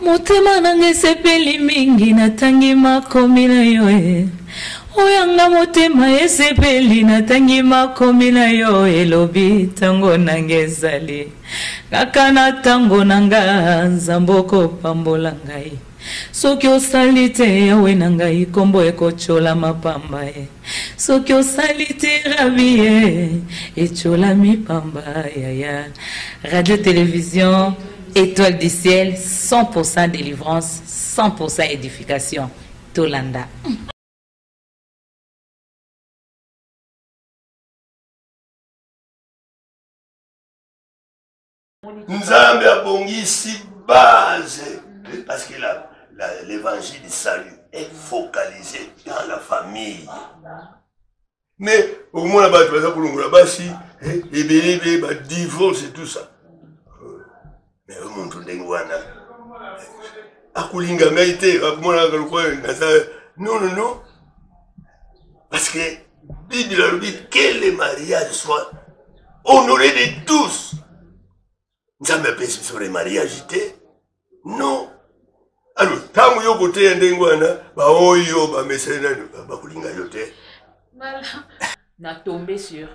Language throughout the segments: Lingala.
Motema nange sepeli mingi natangi makomi na yo e. Oyanga motema esepeli natangi makomi na yo elobi tango nange ezali. Kaka na tango nanga nzamboko pambola ngai. Soki osali te yawe na ngai kombo ekochola mapamba e. Soki osali te rabi e echola mipamba ya. Radio Télévision Étoile du ciel, 100% délivrance, 100% édification. Tolanda. Nzambe a bongi si base. Parce que l'évangile du salut est focalisé dans la famille. Mais au moins là-bas, tu vas pour là-bas, si, et bien, divorce et tout ça. Mais au monde, akulinga maïté, non, non, non. Parce que Bible a dit que le mariage soit honoré de tous. Nous avons appelé sur les mariages, non. Alors, tant que vous côté ndengwana, ba oyo ba mesena ba kulinga yote. Na tombé sur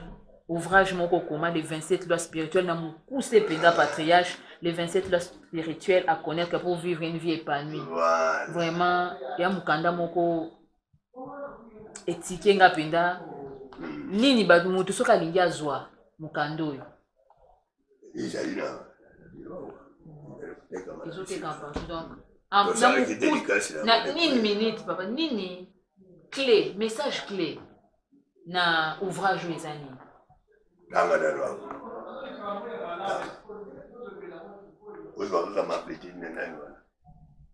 ouvrage moko koma les 27 lois spirituelles na mukuse penda patriarche les 27 lois spirituelles à connaître pour vivre une vie épanouie. Voilà. Vraiment ya mukanda moko etike nga penda nini ba mutu soka lingi azwa mukando yo. Isalina. Donc, une minute, papa, nini clé, message clé na ouvrage les années.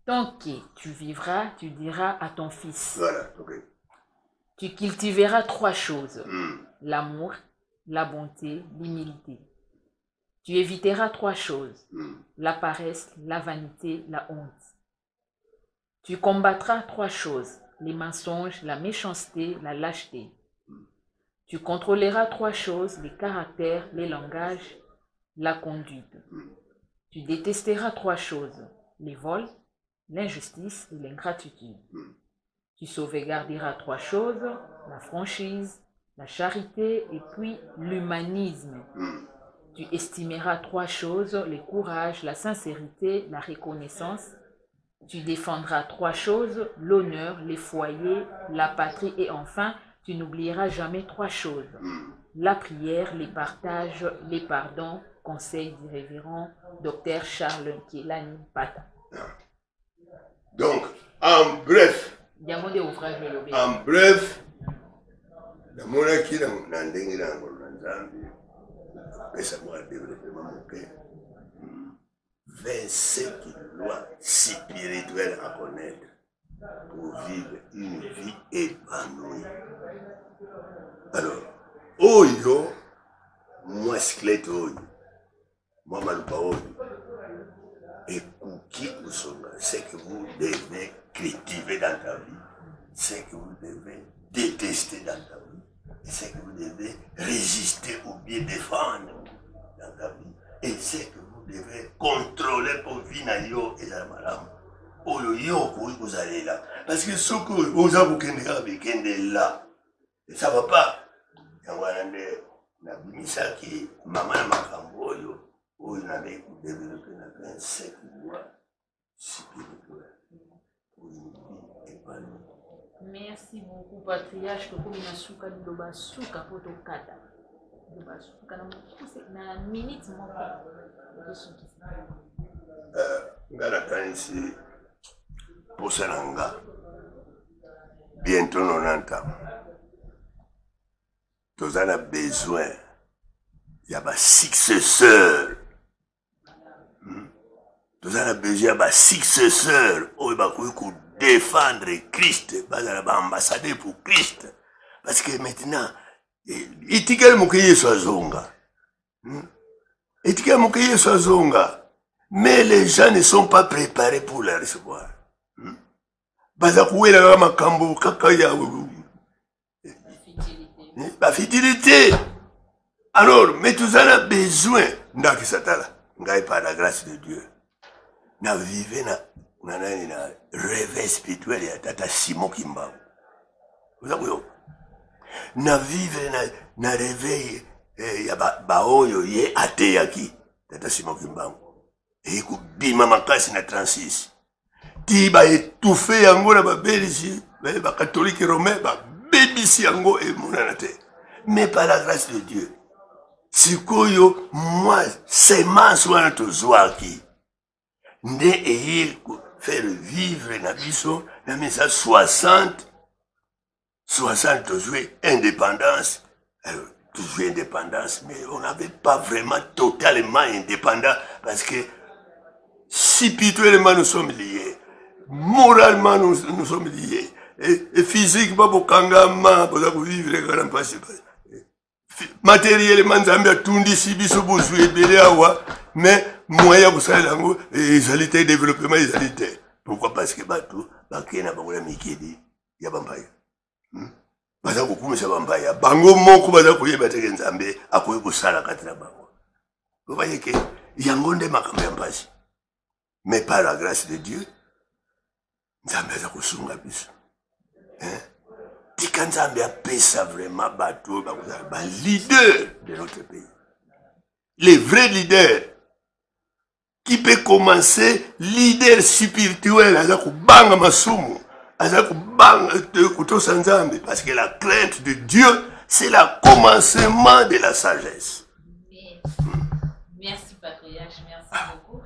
Donc, tu vivras, tu diras à ton fils. Voilà, okay. Tu cultiveras 3 choses. L'amour, la bonté, l'humilité. Tu éviteras 3 choses. La paresse, la vanité, la honte. Tu combattras 3 choses. Les mensonges, la méchanceté, la lâcheté. Tu contrôleras 3 choses. Les caractères, les langages, la conduite. Tu détesteras 3 choses. Les vols, l'injustice et l'ingratitude. Tu sauvegarderas 3 choses. La franchise, la charité et puis l'humanisme. Tu estimeras 3 choses, le courage, la sincérité, la reconnaissance. Tu défendras 3 choses, l'honneur, les foyers, la patrie et enfin, tu n'oublieras jamais 3 choses. La prière, les partages, les pardons, conseil du révérend Dr Charles Kielani Pata. Donc, en bref, la monarchie dans et ça m'a développé mon cœur. 27 lois spirituelles à connaître pour vivre une vie épanouie. Alors, oyo, moi squelette oyo, moi malupa oyo, et cookie ou songa, c'est que vous devez cultiver dans ta vie, c'est que vous devez détester dans ta vie. C'est que vous devez résister ou bien défendre dans ta vie. Et c'est que vous devez contrôler pour vivre et la malam. Oh yo, vous allez là. Parce que ce que vous avez là, ça ne va pas. Il y a qui maman makambo yo, où il avait développé 27 mois spirituels pour une vie épanouie. Merci beaucoup, patriarche. Que comme na suka ni loba suka poto kata. Loba suka na mukuse na minute moko. Ngala kanisi posananga. Bientôt 90 ans. Nous avons besoin. Il y a des successeurs. Nous avons besoin de successeurs. Défendre Christ, ambassadeur pour Christ. Parce que maintenant, itikal mukeye swazonga. Itikal mukeye swazonga. Mais les gens ne sont pas préparés pour la recevoir. Bazakuela makambo kakaya. La fidélité. Alors, mais tout ça a besoin. Ndaki satala. Ngai par la grâce de Dieu. na vive na réveil spirituel ya tata Simon Kimbangu. Oza kuyoka. Na vive na réveil ya baoyo ye ateyaki tata Simon Kimbangu. Ekubima makasi na 36. Ti ba étouffé yango na babelisi, ba catholique romain ba bebisi yango emonana te. Mais par la grâce de Dieu, sikoyo moi semence wana tozwaki nde eye faire vivre na biso na misa 60 joué indépendance. Alors, joué indépendance, mais on n'avait pas vraiment totalement indépendant parce que spirituellement nous sommes liés, moralement nous sommes liés, et physiquement pour kangama pour vivre les grands passés. Matériellement Nzambe atundisi biso bozwi ebele awa, mais moyen kosala yango ezali te, développement ezali te. Pourquoi? Parce que bato bakena bangola mikedi ya bambaya. Baza kokumisa bambaya bango moko baza koyeba te Nzambe akoyi kosala kati na bango. Vous voyez que yango nde makambo ya mpasi. Mais par la grâce de Dieu, Nzambe aza kosunga biso. Tika Nzambe apesa vraiment bato ba leader de notre pays. Les vrais leaders qui peut commencer leader spirituel aza kubanga masumu, aza kubanga kutosa Nzambe, parce que la crainte de Dieu c'est le commencement de la sagesse. Merci patriarche, merci beaucoup.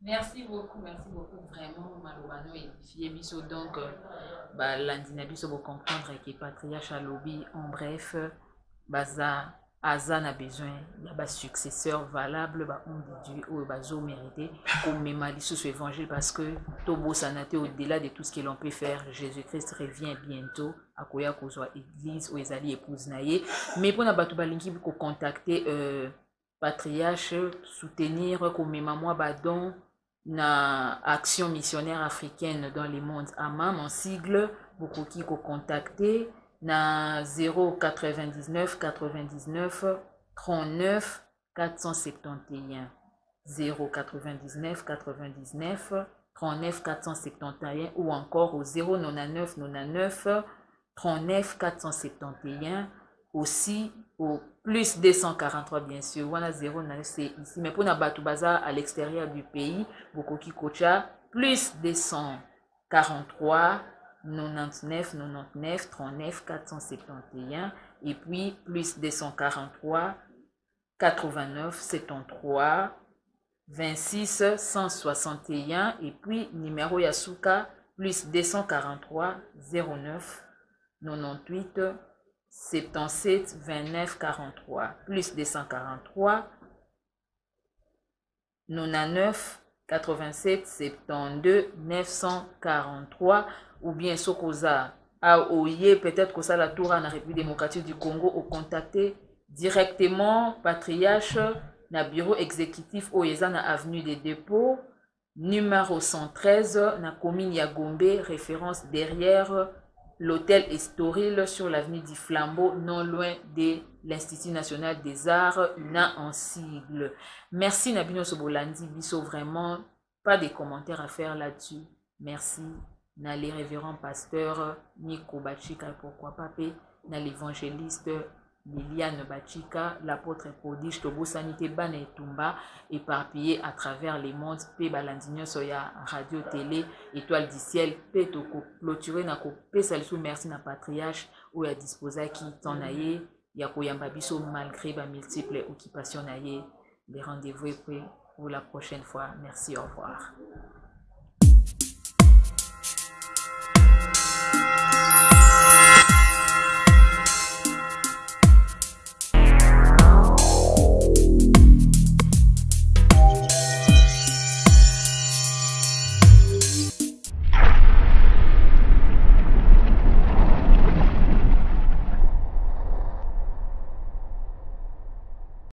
Merci beaucoup vraiment malobano édifié biso donc landina biso pour comprendre que patriarche a lobby en bref baza Azan a besoin d'un successeur valable, on dit ou bazo mérité comme même sous évangile parce que Tobo Sanate au-delà de tout ce que l'on peut faire, Jésus-Christ revient bientôt à Koya Kozwa église ou Ezali épouse naïe. Mais pour n'abattre balinki pour contacter patriarche, soutenir comme même moi badon na action missionnaire africaine dans le monde AMAM en sigle beaucoup qui contacter na 099 99 39 471 099 99 39 471 ou encore au 099 99 39 471 aussi au plus 243 bien sûr voilà 099 c'est ici mais pour Nabatou Bazar à l'extérieur du pays beaucoup qui coacha plus 243 99 99 39 471 et puis plus 243 89 73 26 161 et puis numéro Yasuka plus 243 09 98 77 29 43 plus 243 99 87 72 943 ou bien Sokoza a Oye, peut-être que ça la tour en République démocratique du Congo au contacter directement patriarche na bureau exécutif Oyeza na avenue des dépôts numéro 113 na commune ya Gombe, référence derrière l'hôtel Estoril sur l'avenue du Flambeau, non loin de l'Institut national des arts, na en sigle. Merci Nabino Sobolandi Biso, vraiment pas de commentaires à faire là-dessus. Merci. Na les révérends pasteurs Nico Bachika, pourquoi pas, na l'évangéliste Liliane Bachika, l'apôtre prodige Tobo Sanité Bane Tumba, éparpillé à travers les mondes, P Balandinho Soya, radio, télé, étoile du ciel, P Toko, clôturé na ko, P Salisu, merci na patriarche, ou ya disposa qui t'en aille, ya koyamba biso malgré ba multiples occupations naïe. Les rendez-vous est pris pour la prochaine fois. Merci, au revoir.